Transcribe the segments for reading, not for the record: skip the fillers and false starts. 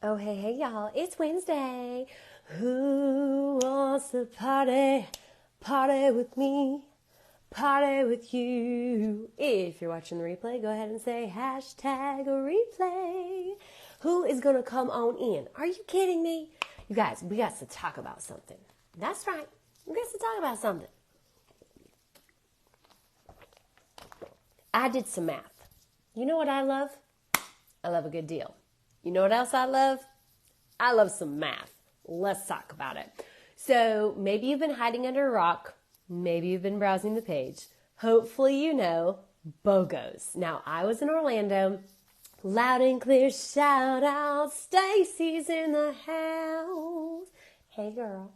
Oh, hey, y'all. It's Wednesday. Who wants to party? Party with me. Party with you. If you're watching the replay, go ahead and say hashtag replay. Who is going to come on in? Are you kidding me? You guys, we got to talk about something. That's right. We got to talk about something. I did some math. You know what I love? I love a good deal. You know what else I love? I love some math. Let's talk about it. So maybe you've been hiding under a rock. Maybe you've been browsing the page. Hopefully you know BOGOs. Now, I was in Orlando. Loud and clear shout out. Stacy's in the house. Hey, girl.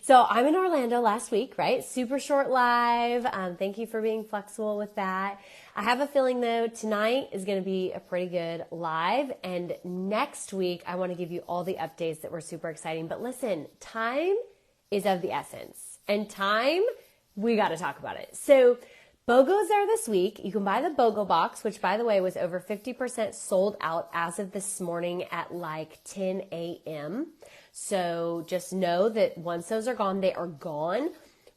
So I'm in Orlando last week, right? Super short live. Thank you for being flexible with that. I have a feeling though, tonight is going to be a pretty good live. And next week, I want to give you all the updates that were super exciting. But listen, time is of the essence. And time, we got to talk about it. So BOGOs are this week. You can buy the BOGO box, which by the way was over 50% sold out as of this morning at like 10 a.m. So just know that once those are gone, they are gone.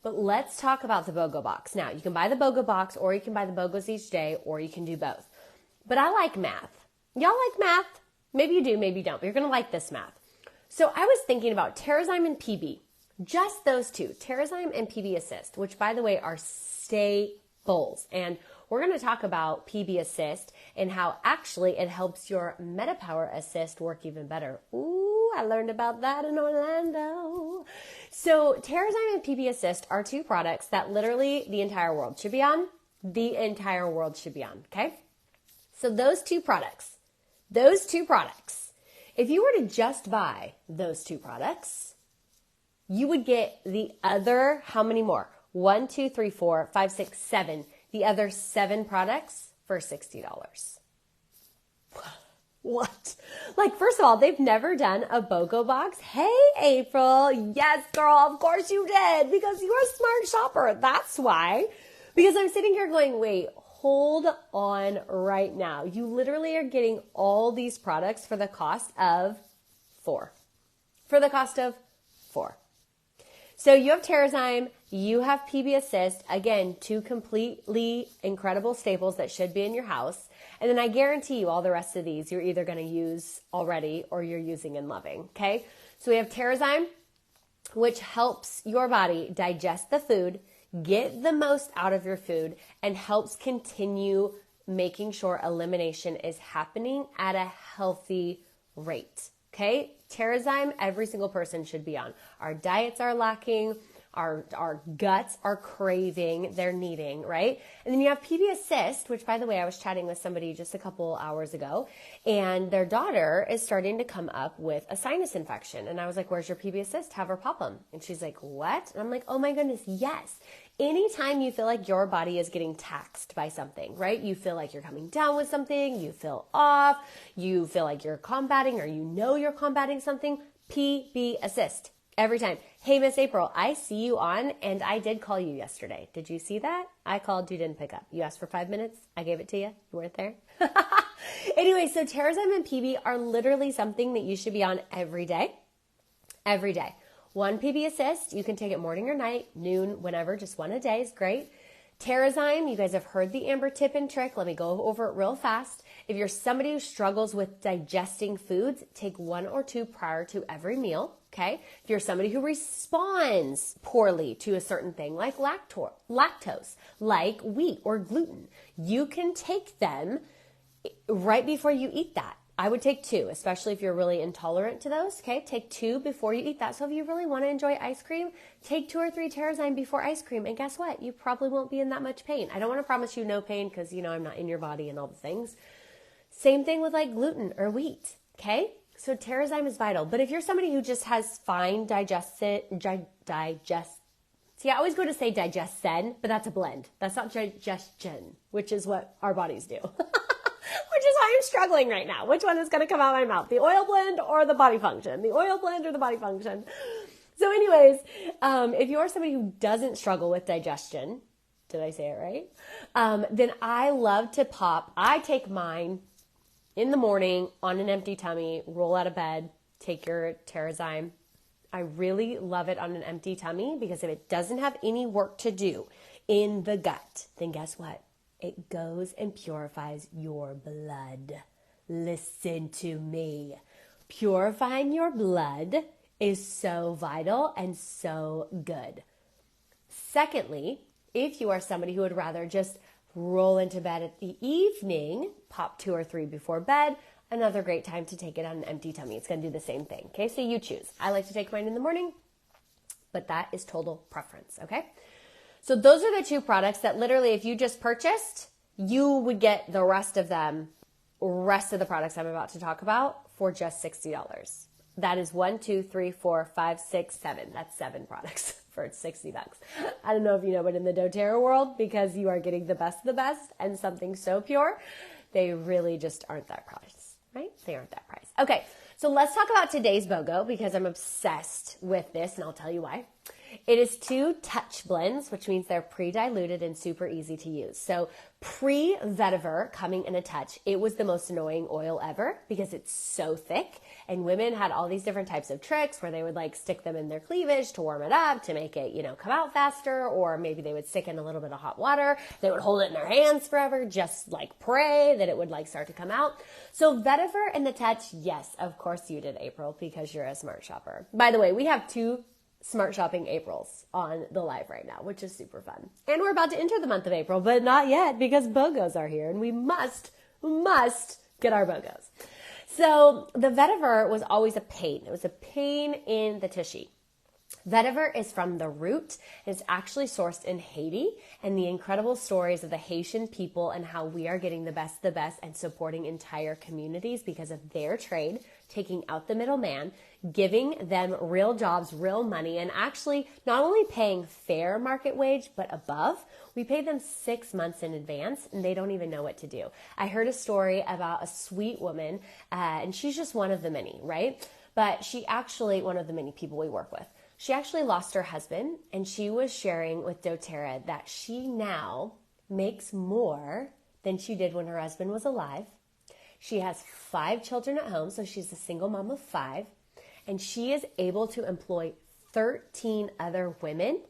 But let's talk about the BOGO box. Now, you can buy the BOGO box or you can buy the BOGOs each day or you can do both. But I like math. Y'all like math? Maybe you do, maybe you don't, but you're going to like this math. So I was thinking about Terrazyme and PB. Just those two, Terrazyme and PB Assist, which by the way are staples. And we're going to talk about PB Assist and how actually it helps your MetaPower Assist work even better. Ooh, I learned about that in Orlando. So Terrazyme and PB Assist are two products that literally the entire world should be on. The entire world should be on, okay? So those two products, if you were to just buy those two products, you would get the other, how many more? 1, 2, 3, 4, 5, 6, 7. The other 7 products for $60. What? Like, first of all, they've never done a BOGO box. Hey, April. Yes, girl, of course you did. Because you're a smart shopper. That's why. Because I'm sitting here going, wait, hold on right now. You literally are getting all these products for the cost of 4. For the cost of 4. So you have Terrazyme, you have PB Assist, again, 2 completely incredible staples that should be in your house. And then I guarantee you all the rest of these you're either going to use already or you're using and loving, okay? So we have Terrazyme, which helps your body digest the food, get the most out of your food, and helps continue making sure elimination is happening at a healthy rate, okay? Terrazyme, every single person should be on. Our diets are lacking. Our guts are craving. They're needing, right? And then you have PB Assist, which, by the way, I was chatting with somebody just a couple hours ago, and their daughter is starting to come up with a sinus infection. And I was like, where's your PB Assist? Have her pop them. And she's like, what? And I'm like, oh my goodness, yes. Anytime you feel like your body is getting taxed by something, right? You feel like you're coming down with something, you feel off, you feel like you're combating or you know you're combating something, PB Assist. Every time. Hey, Miss April, I see you on, and I did call you yesterday. Did you see that? I called, you didn't pick up. You asked for 5 minutes. I gave it to you. You weren't there. Anyway, so Terrazyme and PB are literally something that you should be on every day. Every day. 1 PB Assist. You can take it morning or night, noon, whenever. Just 1 a day is great. Terrazyme, you guys have heard the Amber tip and trick. Let me go over it real fast. If you're somebody who struggles with digesting foods, take 1 or 2 prior to every meal, okay? If you're somebody who responds poorly to a certain thing like lactose, like wheat or gluten, you can take them right before you eat that. I would take 2, especially if you're really intolerant to those, okay? Take 2 before you eat that. So if you really want to enjoy ice cream, take 2 or 3 Terrazyme before ice cream. And guess what? You probably won't be in that much pain. I don't want to promise you no pain because, you know, I'm not in your body and all the things. Same thing with like gluten or wheat, okay? So Terrazyme is vital. But if you're somebody who just has fine See, I always go to say digestion, but that's a blend. That's not digestion, which is what our bodies do. Which is why I'm struggling right now. Which one is going to come out of my mouth? The oil blend or the body function? The oil blend or the body function? So anyways, if you're somebody who doesn't struggle with digestion, did I say it right? Then I love to pop. I take mine in the morning on an empty tummy, roll out of bed, take your Terrazyme. I really love it on an empty tummy because if it doesn't have any work to do in the gut, then guess what? It goes and purifies your blood. Listen to me. Purifying your blood is so vital and so good. Secondly, if you are somebody who would rather just roll into bed at the evening, pop 2 or 3 before bed, another great time to take it on an empty tummy. It's going to do the same thing. Okay, so you choose. I like to take mine in the morning, but that is total preference. Okay, so those are the 2 products that literally, if you just purchased, you would get the rest of them, rest of the products I'm about to talk about for just $60. That is 1, 2, 3, 4, 5, 6, 7. That's 7 products for $60. I don't know if you know, but in the doTERRA world, because you are getting the best of the best and something so pure, they really just aren't that price, right? They aren't that price. Okay, so let's talk about today's BOGO because I'm obsessed with this and I'll tell you why. It is 2 touch blends, which means they're pre-diluted and super easy to use. So pre-vetiver coming in a touch, it was the most annoying oil ever because it's so thick. And women had all these different types of tricks where they would like stick them in their cleavage to warm it up, to make it, come out faster. Or maybe they would stick in a little bit of hot water. They would hold it in their hands forever, just like pray that it would like start to come out. So vetiver in the touch, yes, of course you did, April, because you're a smart shopper. By the way, we have 2 Smart Shopping Aprils on the live right now, which is super fun. And we're about to enter the month of April, but not yet because BOGOs are here and we must get our BOGOs. So the vetiver was always a pain. It was a pain in the tushy. Vetiver is from the root. It's actually sourced in Haiti, and the incredible stories of the Haitian people and how we are getting the best and supporting entire communities because of their trade, taking out the middleman, giving them real jobs, real money, and actually not only paying fair market wage, but above. We pay them 6 months in advance, and they don't even know what to do. I heard a story about a sweet woman, and she's just one of the many, right? But she actually, one of the many people we work with, she actually lost her husband, and she was sharing with doTERRA that she now makes more than she did when her husband was alive. She has 5 children at home, so she's a single mom of 5, and she is able to employ 13 other women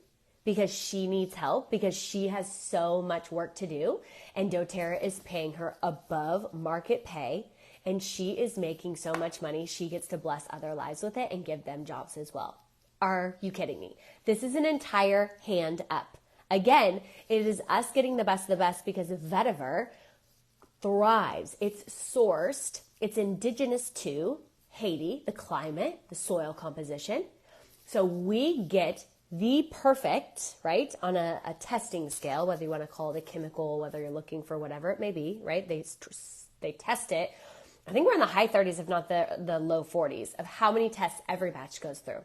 because she needs help, because she has so much work to do, and doTERRA is paying her above market pay, and she is making so much money, she gets to bless other lives with it and give them jobs as well. Are you kidding me? This is an entire hand up. Again, it is us getting the best of the best because vetiver thrives. It's sourced. It's indigenous to Haiti, the climate, the soil composition. So we get the perfect, right, on a testing scale, whether you want to call it a chemical, whether you're looking for whatever it may be, right? They test it. I think we're in the high 30s, if not the low 40s, of how many tests every batch goes through.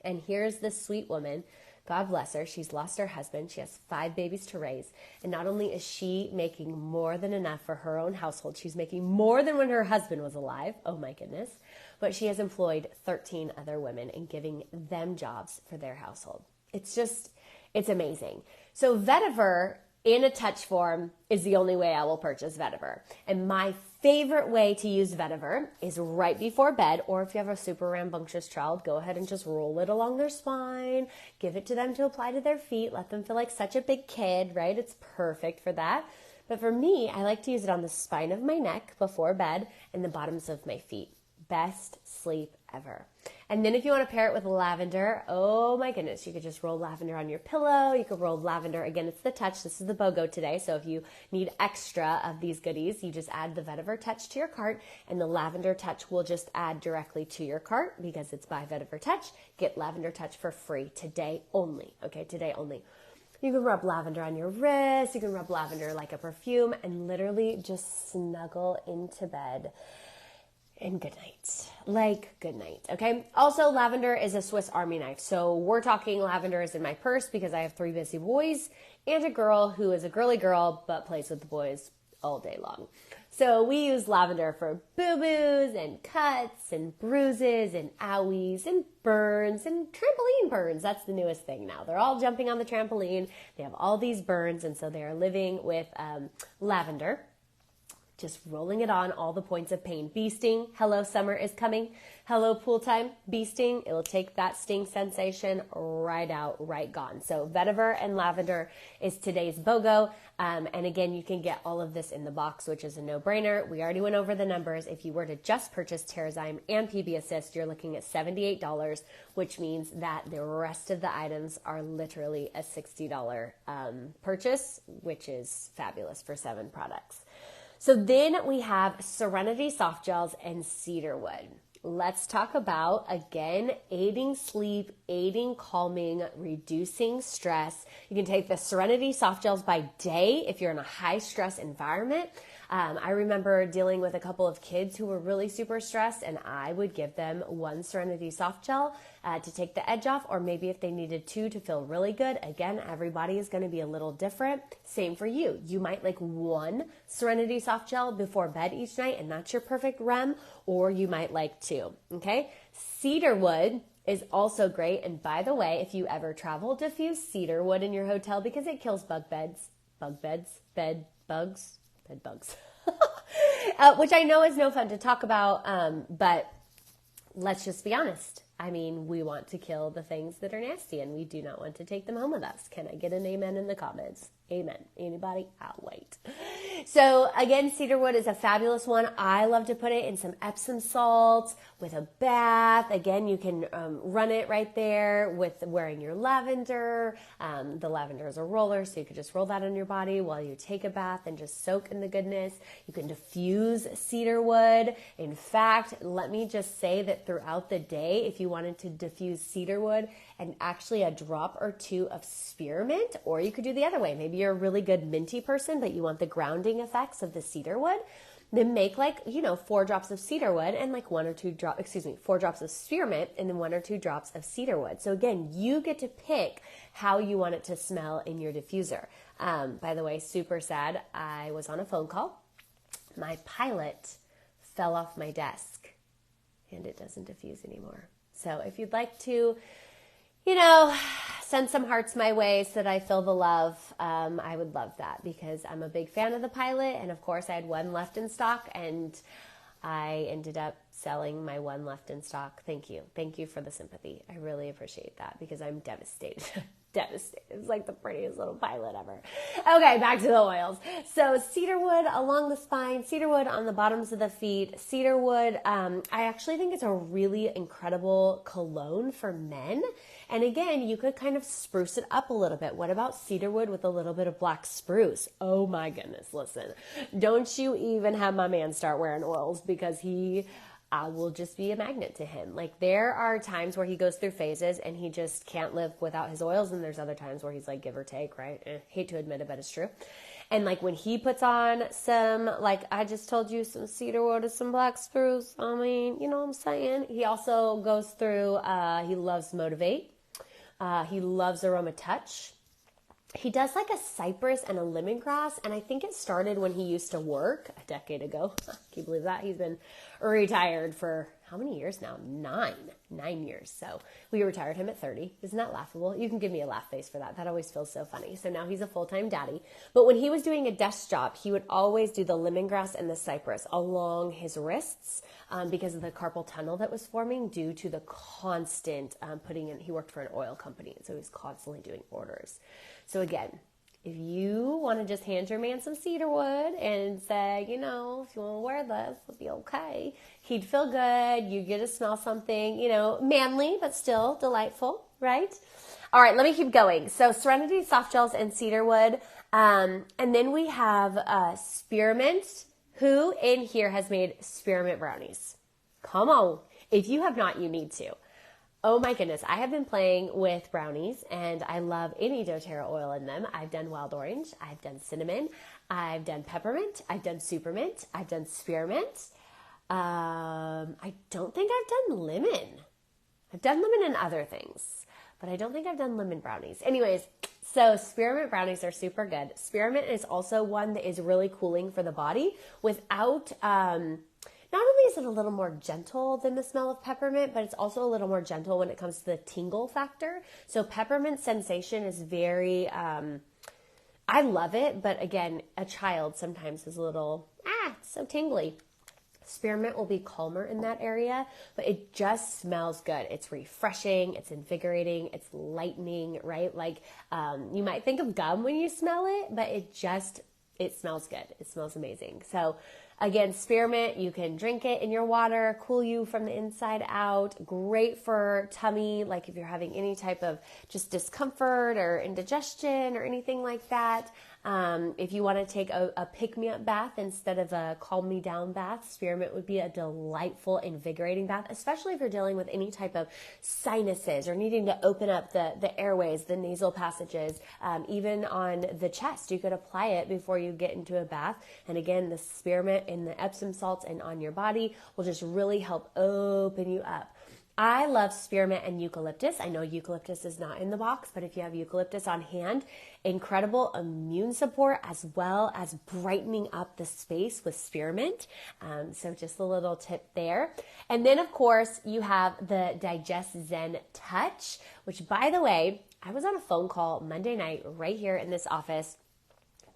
And here's this sweet woman, God bless her, she's lost her husband, she has 5 babies to raise, and not only is she making more than enough for her own household, she's making more than when her husband was alive, oh my goodness, but she has employed 13 other women and giving them jobs for their household. It's amazing. So vetiver in a touch form is the only way I will purchase vetiver. And my favorite way to use vetiver is right before bed, or if you have a super rambunctious child, go ahead and just roll it along their spine, give it to them to apply to their feet, let them feel like such a big kid, right? It's perfect for that. But for me, I like to use it on the spine of my neck before bed and the bottoms of my feet. Best sleep ever. And then if you want to pair it with lavender, oh my goodness, you could just roll lavender on your pillow. You could roll lavender. Again, it's the touch. This is the BOGO today. So if you need extra of these goodies, you just add the vetiver touch to your cart, and the lavender touch will just add directly to your cart because it's by Vetiver Touch. Get lavender touch for free today only. Okay, today only. You can rub lavender on your wrist. You can rub lavender like a perfume and literally just snuggle into bed. And good night. Like, good night, okay? Also, lavender is a Swiss Army knife. So we're talking lavender is in my purse because I have 3 busy boys and a girl who is a girly girl but plays with the boys all day long. So we use lavender for boo-boos and cuts and bruises and owies and burns and trampoline burns. That's the newest thing now. They're all jumping on the trampoline. They have all these burns, and so they are living with lavender. Just rolling it on all the points of pain. Bee sting, hello, summer is coming. Hello, pool time, bee sting. It will take that sting sensation right out, right gone. So vetiver and lavender is today's BOGO. And again, you can get all of this in the box, which is a no-brainer. We already went over the numbers. If you were to just purchase Terrazyme and PB Assist, you're looking at $78, which means that the rest of the items are literally a $60 purchase, which is fabulous for 7 products. So then we have Serenity Soft Gels and Cedarwood. Let's talk about, again, aiding sleep, aiding calming, reducing stress. You can take the Serenity Soft Gels by day if you're in a high stress environment. I remember dealing with a couple of kids who were really super stressed, and I would give them 1 Serenity Soft Gel to take the edge off, or maybe if they needed 2 to feel really good. Again, everybody is going to be a little different. Same for you. You might like 1 Serenity Soft Gel before bed each night, and that's your perfect REM, or you might like 2, okay? Cedarwood is also great, and by the way, if you ever travel, diffuse cedarwood in your hotel because it kills bed bugs, which I know is no fun to talk about, but let's just be honest. I mean, we want to kill the things that are nasty, and we do not want to take them home with us. Can I get an amen in the comments? Amen. Anybody? I'll wait. So again, cedarwood is a fabulous one. I love to put it in some Epsom salts with a bath. Again, you can run it right there with wearing your lavender. The lavender is a roller, so you could just roll that on your body while you take a bath and just soak in the goodness. You can diffuse cedarwood. In fact, let me just say that throughout the day, if you wanted to diffuse cedarwood and actually a drop or 2 of spearmint, or you could do the other way. Maybe you're a really good minty person, but you want the grounding effects of the cedarwood. Then make 4 drops of cedarwood and 1 or 2 drops, 4 drops of spearmint and then 1 or 2 drops of cedarwood. So again, you get to pick how you want it to smell in your diffuser. By the way, super sad. I was on a phone call. My pilot fell off my desk and it doesn't diffuse anymore. So if you'd like to, send some hearts my way so that I feel the love, I would love that because I'm a big fan of the pilot. And of course I had 1 left in stock and I ended up selling my 1 left in stock. Thank you. Thank you for the sympathy. I really appreciate that because I'm devastated. Devastated. It's like the prettiest little pilot ever. Okay, back to the oils. So cedarwood along the spine, cedarwood on the bottoms of the feet, cedarwood. I actually think it's a really incredible cologne for men. And again, you could kind of spruce it up a little bit. What about cedarwood with a little bit of black spruce? Oh my goodness, listen. Don't you even have my man start wearing oils because I will just be a magnet to him. There are times where he goes through phases and he just can't live without his oils. And there's other times where he's give or take, right? Hate to admit it, but it's true. And when he puts on some, I just told you, some cedarwood or some black spruce, I mean, you know what I'm saying? He also goes through, he loves Motivate. He loves Aroma Touch. He does a cypress and a lemongrass, and I think it started when he used to work a decade ago. Can you believe that? He's been retired for how many years now? 9 years. So we retired him at 30. Isn't that laughable? You can give me a laugh face for that. That always feels so funny. So now he's a full-time daddy. But when he was doing a desk job, he would always do the lemongrass and the cypress along his wrists because of the carpal tunnel that was forming due to the constant putting in. He worked for an oil company, so he was constantly doing orders. So again, if you want to just hand your man some cedarwood and say, if you want to wear this, it'll be okay. He'd feel good. You get to smell something, manly, but still delightful, right? All right, let me keep going. So Serenity Soft Gels and cedarwood. And then we have spearmint. Who in here has made spearmint brownies? Come on. If you have not, you need to. Oh my goodness, I have been playing with brownies and I love any doTERRA oil in them. I've done wild orange, I've done cinnamon, I've done peppermint, I've done supermint, I've done spearmint. I don't think I've done lemon. I've done lemon and other things, but I don't think I've done lemon brownies. Anyways, so spearmint brownies are super good. Spearmint is also one that is really cooling for the body without, not only is it a little more gentle than the smell of peppermint, but it's also a little more gentle when it comes to the tingle factor. So peppermint sensation is very, I love it, but again, a child sometimes is a little, it's so tingly. Spearmint will be calmer in that area, but it just smells good. It's refreshing, it's invigorating, it's lightening, right? Like you might think of gum when you smell it, but it smells good. It smells amazing. So again, spearmint, you can drink it in your water, cool you from the inside out. Great for tummy, like if you're having any type of just discomfort or indigestion or anything like that. If you want to take a pick-me-up bath instead of a calm-me-down bath, spearmint would be a delightful, invigorating bath, especially if you're dealing with any type of sinuses or needing to open up the airways, the nasal passages, even on the chest. You could apply it before you get into a bath. And again, the spearmint in the Epsom salts and on your body will just really help open you up. I love spearmint and eucalyptus. I know eucalyptus is not in the box, but if you have eucalyptus on hand, incredible immune support as well as brightening up the space with spearmint. So just a little tip there. And then of course you have the Digest Zen Touch, which by the way, I was on a phone call Monday night right here in this office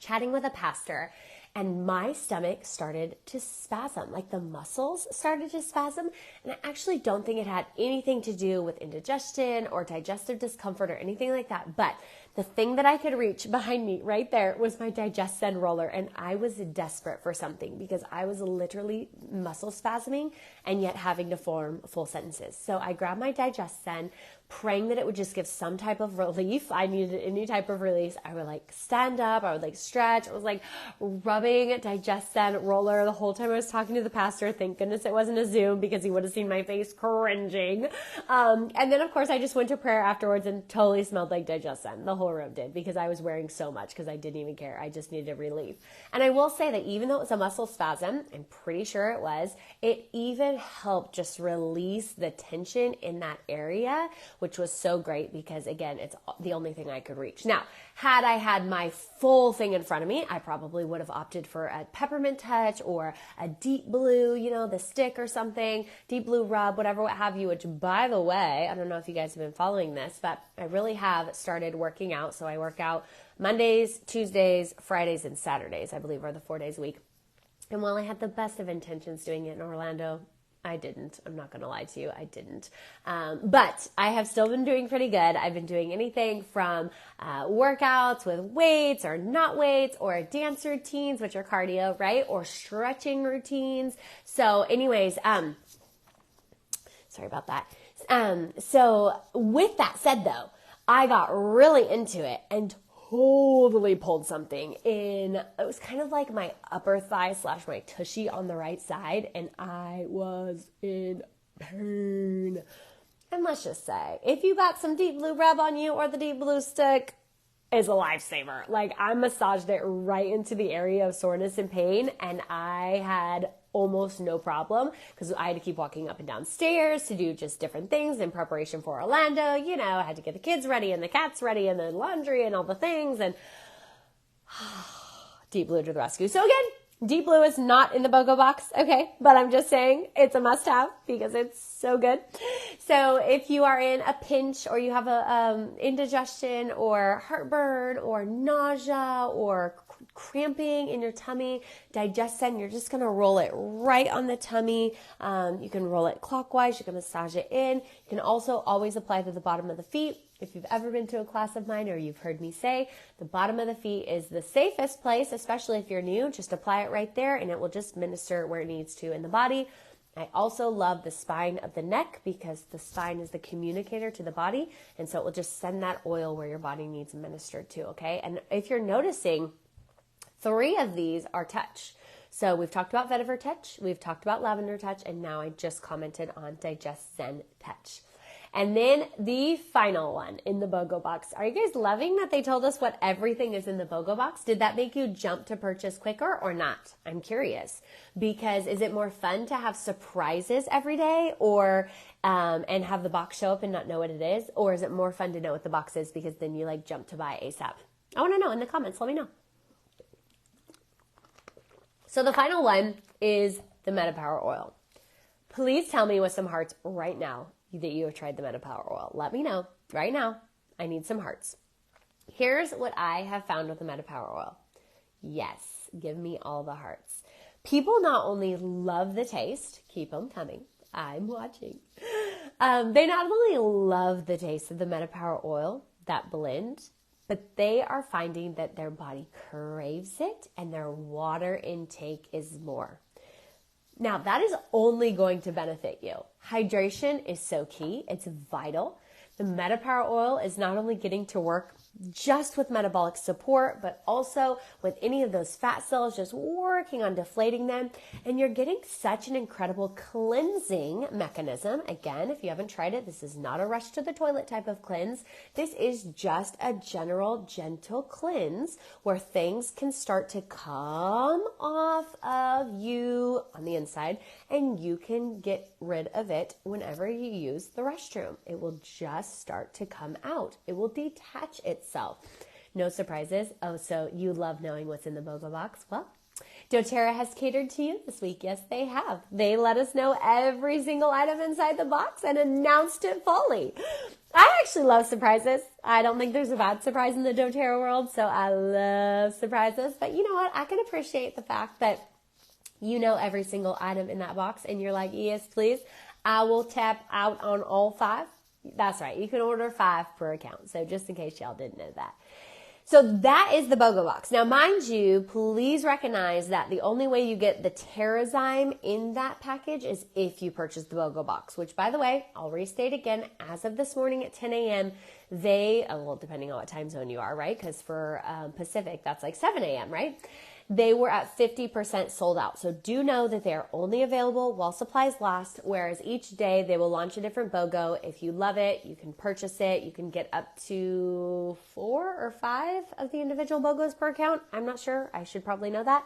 chatting with a pastor. And my stomach started to spasm, like the muscles started to spasm. And I actually don't think it had anything to do with indigestion or digestive discomfort or anything like that. But the thing that I could reach behind me right there was my Digest Zen roller. And I was desperate for something because I was literally muscle spasming and yet having to form full sentences. So I grabbed my Digest Zen, praying that it would just give some type of relief. I needed any type of release. I would like stand up. I would like stretch. I was like rubbing Digest Zen roller the whole time I was talking to the pastor. Thank goodness it wasn't a Zoom because he would have seen my face cringing. And then of course I just went to prayer afterwards and totally smelled like Digest Zen. The whole room did because I was wearing so much because I didn't even care. I just needed relief. And I will say that even though it was a muscle spasm, I'm pretty sure it was, it even helped just release the tension in that area, which was so great because again, it's the only thing I could reach. Now, had I had my full thing in front of me, I probably would have opted for a peppermint touch or a deep blue, you know, the stick or something, deep blue rub, whatever, what have you, which by the way, I don't know if you guys have been following this, but I really have started working out. So I work out Mondays, Tuesdays, Fridays, and Saturdays, I believe are the 4 days a week. And while I had the best of intentions doing it in Orlando, I didn't. I'm not going to lie to you. I didn't. But I have still been doing pretty good. I've been doing anything from workouts with weights or not weights or dance routines, which are cardio, right? Or stretching routines. So anyways, sorry about that. So with that said though, I got really into it and totally pulled something in. It was kind of like my upper thigh / my tushy on the right side. And I was in pain. And let's just say, if you got some deep blue rub on you or the deep blue stick, is a lifesaver. Like I massaged it right into the area of soreness and pain. And I had almost no problem because I had to keep walking up and down stairs to do just different things in preparation for Orlando. You know, I had to get the kids ready and the cats ready and then laundry and all the things and Deep Blue to the rescue. So again, Deep Blue is not in the BOGO box, okay? But I'm just saying it's a must-have because it's so good. So if you are in a pinch or you have a indigestion or heartburn or nausea or cramping in your tummy, Digest Zen, you're just going to roll it right on the tummy. You can roll it clockwise. You can massage it in. You can also always apply to the bottom of the feet. If you've ever been to a class of mine or you've heard me say, the bottom of the feet is the safest place, especially if you're new. Just apply it right there and it will just minister where it needs to in the body. I also love the spine of the neck because the spine is the communicator to the body. And so it will just send that oil where your body needs ministered to, okay? And if you're noticing, 3 of these are touch. So we've talked about vetiver touch, we've talked about lavender touch, and now I just commented on Digest Zen touch. And then the final one in the BOGO box. Are you guys loving that they told us what everything is in the BOGO box? Did that make you jump to purchase quicker or not? I'm curious because is it more fun to have surprises every day or and have the box show up and not know what it is? Or is it more fun to know what the box is because then you like jump to buy ASAP? I want to know in the comments. Let me know. So the final one is the MetaPower oil. Please tell me with some hearts right now that you have tried the MetaPower oil. Let me know right now. I need some hearts. Here's what I have found with the MetaPower oil. Yes, give me all the hearts. People not only love the taste, keep them coming, I'm watching. They not only love the taste of the MetaPower oil, that blend, but they are finding that their body craves it and their water intake is more. Now, that is only going to benefit you. Hydration is so key. It's vital. The MetaPower oil is not only getting to work just with metabolic support, but also with any of those fat cells, just working on deflating them. And you're getting such an incredible cleansing mechanism. Again, if you haven't tried it, this is not a rush to the toilet type of cleanse. This is just a general, gentle cleanse where things can start to come off of you on the inside, and you can get rid of it whenever you use the restroom. It will just start to come out. It will detach itself. No surprises. Oh, so you love knowing what's in the BOGO box. Well, doTERRA has catered to you this week. Yes, they have. They let us know every single item inside the box and announced it fully. I actually love surprises. I don't think there's a bad surprise in the doTERRA world, so I love surprises. But you know what? I can appreciate the fact that you know every single item in that box and you're like, yes, please. I will tap out on all 5. That's right. You can order 5 per account. So just in case y'all didn't know that. So that is the BOGO box. Now, mind you, please recognize that the only way you get the TerraZyme in that package is if you purchase the BOGO box, which, by the way, I'll restate again, as of this morning at 10 a.m., well, depending on what time zone you are, right? Because for Pacific, that's like 7 a.m., right? They were at 50% sold out. So do know that they are only available while supplies last, whereas each day they will launch a different BOGO. If you love it, you can purchase it. You can get up to 4 or 5 of the individual BOGOs per account. I'm not sure. I should probably know that.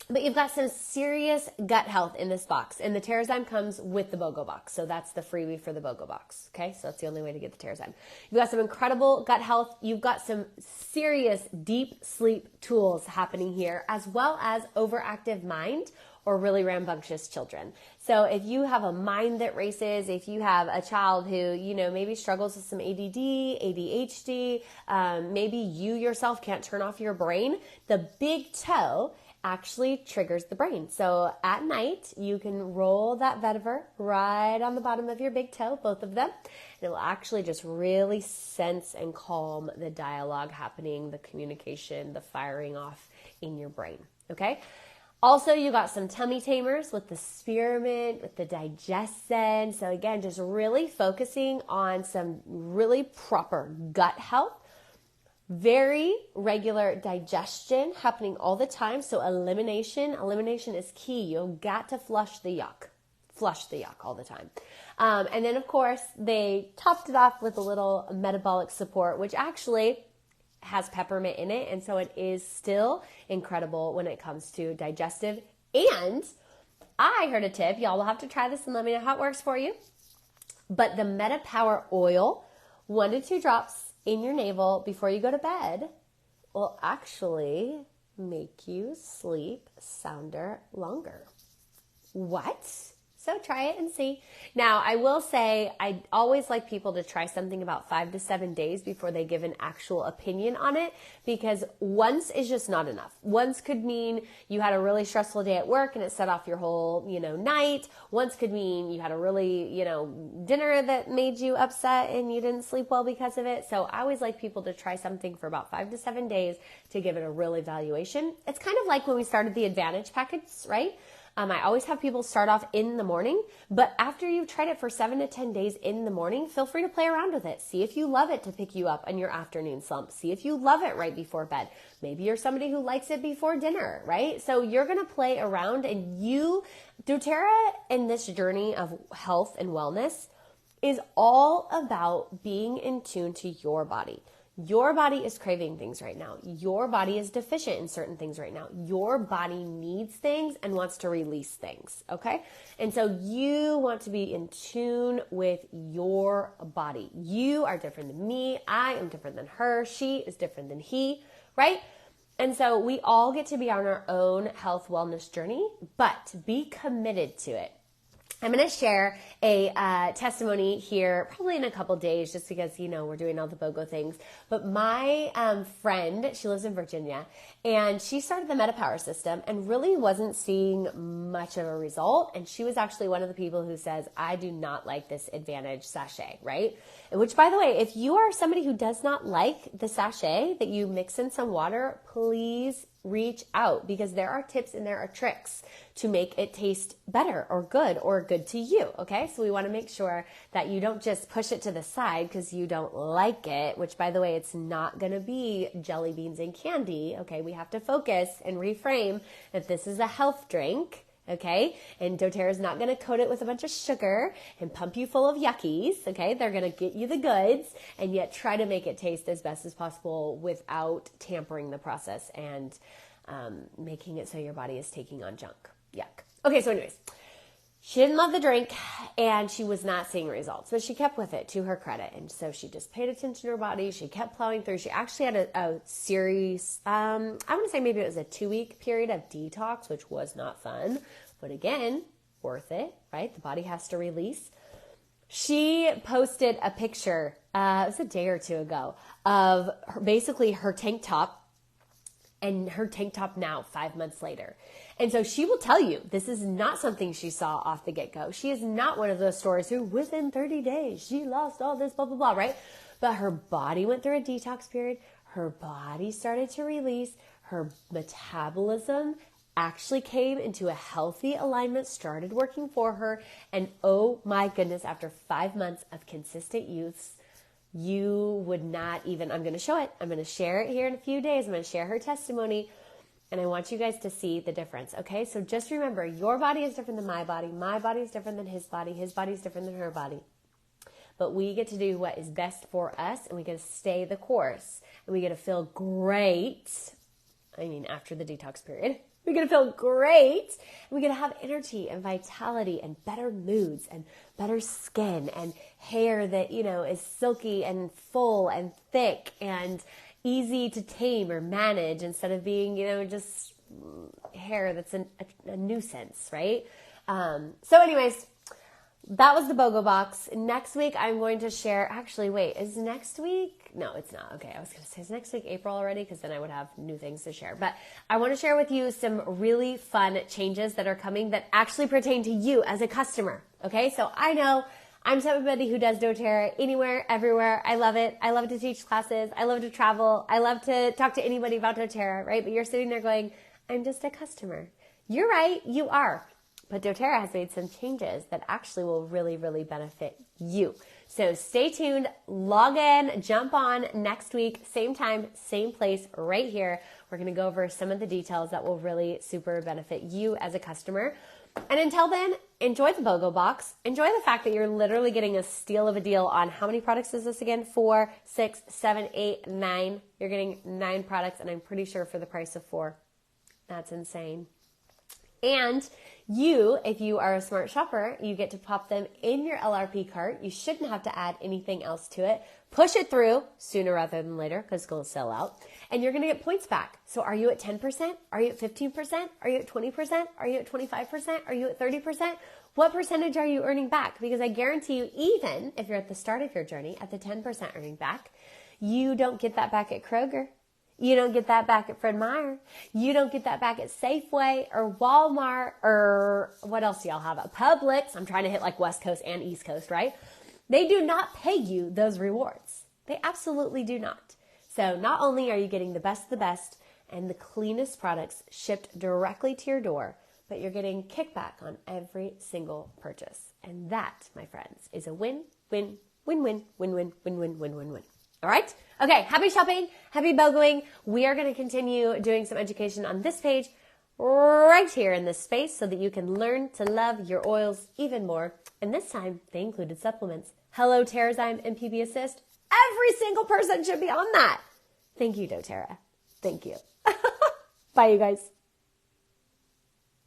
But you've got some serious gut health in this box. And the TerraZyme comes with the BOGO box. So that's the freebie for the BOGO box. Okay, so that's the only way to get the TerraZyme. You've got some incredible gut health. You've got some serious deep sleep tools happening here, as well as overactive mind or really rambunctious children. So if you have a mind that races, if you have a child who, maybe struggles with some ADD, ADHD, maybe you yourself can't turn off your brain, the big toe actually triggers the brain. So at night, you can roll that vetiver right on the bottom of your big toe, both of them, and it will actually just really sense and calm the dialogue happening, the communication, the firing off in your brain, okay? Also, you got some tummy tamers with the spearmint, with the digestion. So again, just really focusing on some really proper gut health. Very regular digestion happening all the time. So elimination is key. You've got to flush the yuck all the time. And then of course they topped it off with a little metabolic support, which actually has peppermint in it. And so it is still incredible when it comes to digestive. And I heard a tip. Y'all will have to try this and let me know how it works for you. But the MetaPower oil, 1 to 2 drops in your navel before you go to bed will actually make you sleep sounder longer. What? So try it and see. Now, I will say I always like people to try something about 5 to 7 days before they give an actual opinion on it, because once is just not enough. Once could mean you had a really stressful day at work and it set off your whole, night. Once could mean you had a really, dinner that made you upset and you didn't sleep well because of it. So I always like people to try something for about 5 to 7 days to give it a real evaluation. It's kind of like when we started the Advantage package, right? I always have people start off in the morning, but after you've tried it for 7 to 10 days in the morning, feel free to play around with it. See if you love it to pick you up on your afternoon slump. See if you love it right before bed. Maybe you're somebody who likes it before dinner, right? So you're going to play around, and doTERRA in this journey of health and wellness is all about being in tune to your body. Your body is craving things right now. Your body is deficient in certain things right now. Your body needs things and wants to release things, okay? And so you want to be in tune with your body. You are different than me. I am different than her. She is different than he, right? And so we all get to be on our own health wellness journey, but be committed to it. I'm going to share a testimony here probably in a couple days just because, we're doing all the BOGO things. But my friend, she lives in Virginia, and she started the MetaPower system and really wasn't seeing much of a result. And she was actually one of the people who says, I do not like this Advantage sachet, right? Which, by the way, if you are somebody who does not like the sachet that you mix in some water, please reach out, because there are tips and there are tricks to make it taste better or good to you. Okay. So we want to make sure that you don't just push it to the side because you don't like it, which, by the way, it's not going to be jelly beans and candy. Okay. We have to focus and reframe that this is a health drink. Okay. And doTERRA is not going to coat it with a bunch of sugar and pump you full of yuckies. Okay. They're going to get you the goods and yet try to make it taste as best as possible without tampering the process and making it so your body is taking on junk. Yuck. Okay. So anyways, she didn't love the drink and she was not seeing results, but she kept with it, to her credit. And so she just paid attention to her body. She kept plowing through. She actually had a series, I want to say maybe it was a 2-week period of detox, which was not fun, but again, worth it, right? The body has to release. She posted a picture, it was a day or two ago, of basically her tank top, and her tank top now 5 months later. And so she will tell you, this is not something she saw off the get-go. She is not one of those stores who within 30 days, she lost all this, blah, blah, blah, right? But her body went through a detox period. Her body started to release. Her metabolism actually came into a healthy alignment, started working for her. And oh my goodness, after 5 months of consistent use, you would not even, I'm going to show it. I'm going to share it here in a few days. I'm going to share her testimony. And I want you guys to see the difference, okay? So just remember, your body is different than my body is different than his body is different than her body. But we get to do what is best for us, and we get to stay the course. And we get to feel great, after the detox period. We get to feel great, and we get to have energy and vitality and better moods and better skin and hair that, is silky and full and thick and easy to tame or manage instead of being, just hair that's a nuisance, right? So anyways, that was the BOGO box. Next week, I'm going to share, actually, wait, is next week? No, it's not. Okay, I was going to say, is next week April already? Because then I would have new things to share. But I want to share with you some really fun changes that are coming that actually pertain to you as a customer. Okay, so I know I'm somebody who does doTERRA anywhere, everywhere. I love it. I love to teach classes. I love to travel. I love to talk to anybody about doTERRA, right? But you're sitting there going, I'm just a customer. You're right. You are. But doTERRA has made some changes that actually will really, really benefit you. So stay tuned, log in, jump on next week, same time, same place, right here. We're going to go over some of the details that will really super benefit you as a customer. And until then, enjoy the BOGO box. Enjoy the fact that you're literally getting a steal of a deal on how many products is this again? 4, 6, 7, 8, 9. You're getting 9 products, and I'm pretty sure for the price of 4. That's insane. And you, if you are a smart shopper, you get to pop them in your LRP cart. You shouldn't have to add anything else to it. Push it through sooner rather than later because it's going to sell out. And you're going to get points back. So are you at 10%? Are you at 15%? Are you at 20%? Are you at 25%? Are you at 30%? What percentage are you earning back? Because I guarantee you, even if you're at the start of your journey at the 10% earning back, you don't get that back at Kroger. You don't get that back at Fred Meyer. You don't get that back at Safeway or Walmart or what else do y'all have? At Publix. I'm trying to hit like West Coast and East Coast, right? They do not pay you those rewards. They absolutely do not. So not only are you getting the best of the best and the cleanest products shipped directly to your door, but you're getting kickback on every single purchase. And that, my friends, is a win, win, win, win, win, win, win, win, win, win, win. All right? Okay, happy shopping, happy BOGOing. We are going to continue doing some education on this page right here in this space so that you can learn to love your oils even more. And this time, they included supplements. Hello, Terrazyme and PB Assist. Every single person should be on that. Thank you, doTERRA. Thank you. Bye, you guys.